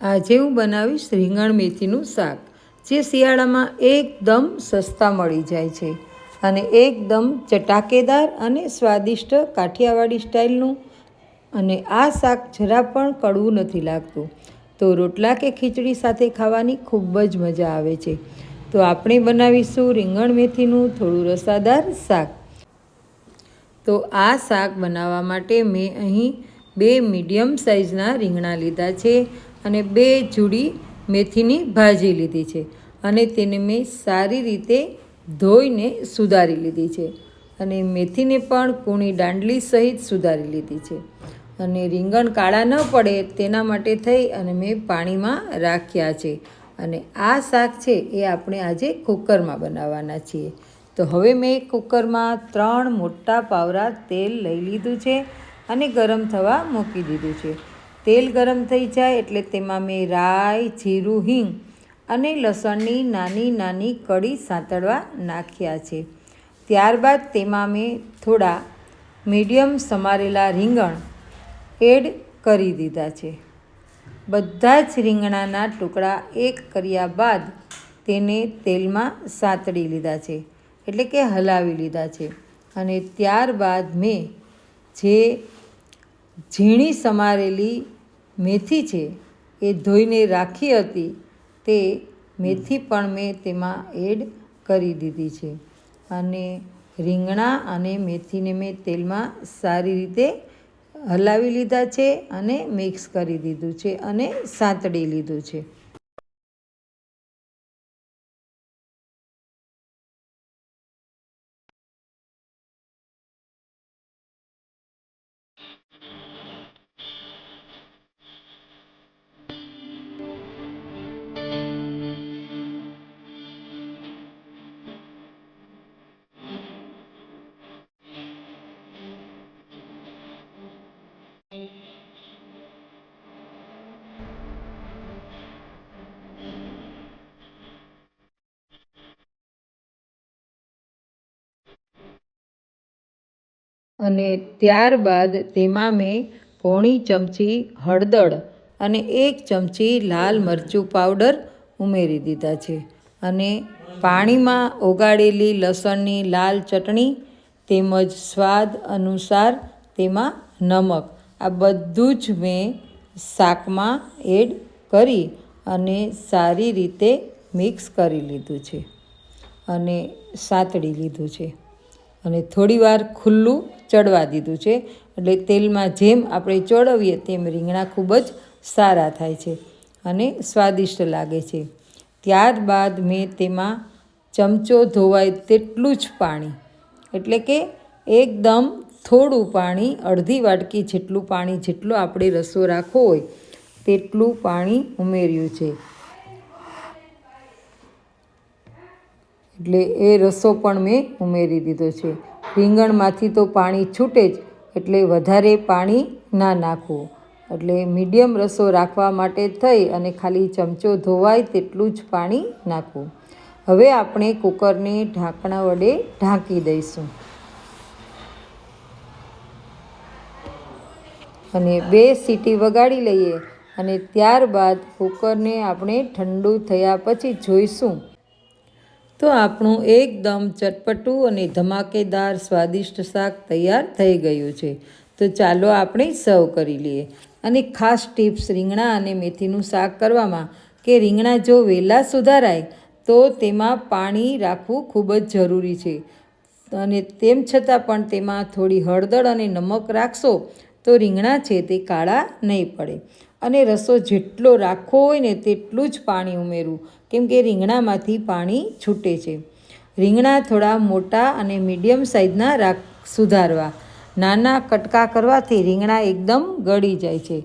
આજે હું બનાવીશ રીંગણ મેથીનું શાક, જે શિયાળામાં એકદમ સસ્તા મળી જાય છે અને એકદમ ચટાકેદાર અને સ્વાદિષ્ટ કાઠિયાવાડી સ્ટાઇલનું. અને આ શાક જરા પણ કડવું નથી લાગતું, તો રોટલા કે ખીચડી સાથે ખાવાની ખૂબ જ મજા આવે છે. તો આપણે બનાવીશું રીંગણ મેથીનું થોડું રસાદાર શાક. તો આ શાક બનાવવા માટે મેં અહીં 2 મીડિયમ સાઇઝના રીંગણા લીધા છે અને 2 જુડી મેથીની ભાજી લીધી છે અને તેને મેં સારી રીતે ધોઈને સુધારી લીધી છે અને મેથીને પણ કૂણી દાંડલી સહિત સુધારી લીધી છે. અને રીંગણ કાળા ન પડે તેના માટે થઈ અને મેં પાણીમાં રાખ્યા છે. અને આ શાક છે એ આપણે આજે કુકરમાં બનાવવાના છીએ. તો હવે મેં કુકરમાં 3 મોટા પાવરા તેલ લઈ લીધું છે અને ગરમ થવા મૂકી દીધું છે. તેલ ગરમ થઈ જાય એટલે તેમાં મેં રાઈ, જીરું, હિંગ અને લસણની નાની નાની કળી સાંતળવા નાખ્યા છે. ત્યારબાદ તેમાં મેં થોડા મીડિયમ સમારેલા રીંગણ એડ કરી દીધા છે. બધા જ રીંગણાના ટુકડા એક કર્યા બાદ તેને તેલમાં સાંતળી લીધા છે, એટલે કે હલાવી લીધા છે. અને ત્યારબાદ મેં જે ઝીણી સમારેલી મેથી છે એ ધોઈને રાખી હતી તે મેથી પણ મેં તેમાં એડ કરી દીધી છે. અને રીંગણા અને મેથીને મેં તેલમાં સારી રીતે હલાવી લીધા છે અને મિક્સ કરી દીધું છે અને સાંતળી લીધું છે. અને ત્યારબાદ તેમાં મેં પોણી ચમચી હળદર અને 1 ચમચી લાલ મરચું પાવડર ઉમેરી દીધા છે. અને પાણીમાં ઓગાળેલી લસણની લાલ ચટણી તેમજ સ્વાદ અનુસાર તેમાં નમક, આ બધું જ મેં શાકમાં એડ કરી અને સારી રીતે મિક્સ કરી લીધું છે અને સાંતળી લીધું છે. અને થોડીવાર ખુલ્લું ચડવા દીધું છે, એટલે તેલમાં જેમ આપણે ચોળવીએ તેમ રીંગણા ખૂબ જ સારા થાય છે અને સ્વાદિષ્ટ લાગે છે. ત્યારબાદ મેં તેમાં ચમચો ધોવાય તેટલું જ પાણી, એટલે કે એકદમ થોડું પાણી, અડધી વાટકી જેટલું પાણી, જેટલો આપણે રસો રાખવો હોય તેટલું પાણી ઉમેર્યું છે. એટલે એ રસો પણ મેં ઉમેરી દીધો છે. રીંગણમાંથી તો પાણી છૂટે જ, એટલે વધારે પાણી ના નાખવું. એટલે મીડિયમ રસો રાખવા માટે થઈ અને ખાલી ચમચો ધોવાય તેટલું જ પાણી નાખવું. હવે આપણે કુકરને ઢાંકણા વડે ઢાંકી દઈશું અને 2 સીટી વગાડી લઈએ. અને ત્યારબાદ કુકરને આપણે ઠંડુ થયા પછી જોઈશું તો આપણું એકદમ ચટપટું અને ધમાકેદાર સ્વાદિષ્ટ શાક તૈયાર થઈ ગયું છે. તો ચાલો આપણે સર્વ કરી લઈએ. અને ખાસ ટિપ્સ રીંગણા અને મેથીનું શાક કરવામાં કે રીંગણા જો વહેલા સુધારાય તો તેમાં પાણી રાખવું ખૂબ જ જરૂરી છે. અને તેમ છતાં પણ તેમાં થોડી હળદર અને નમક રાખશો તો રીંગણા છે તે કાળા નહીં પડે. અને રસો જેટલો રાખવો હોય ને તેટલું જ પાણી ઉમેરવું, કેમ કે રીંગણામાંથી પાણી છૂટે છે. રીંગણા થોડા મોટા અને મીડિયમ સાઇઝના સુધારવા. નાના કટકા કરવાથી રીંગણા એકદમ ગળી જાય છે.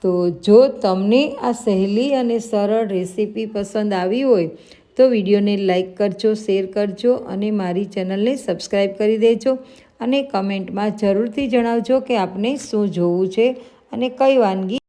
તો જો તમને આ સહેલી અને સરળ રેસીપી પસંદ આવી હોય તો વિડીયોને લાઈક કરજો, શેર કરજો અને મારી ચેનલને સબસ્ક્રાઈબ કરી દેજો. અને કમેન્ટમાં જરૂરથી જણાવજો કે આપને શું જોવું છે અને કઈ વાનગી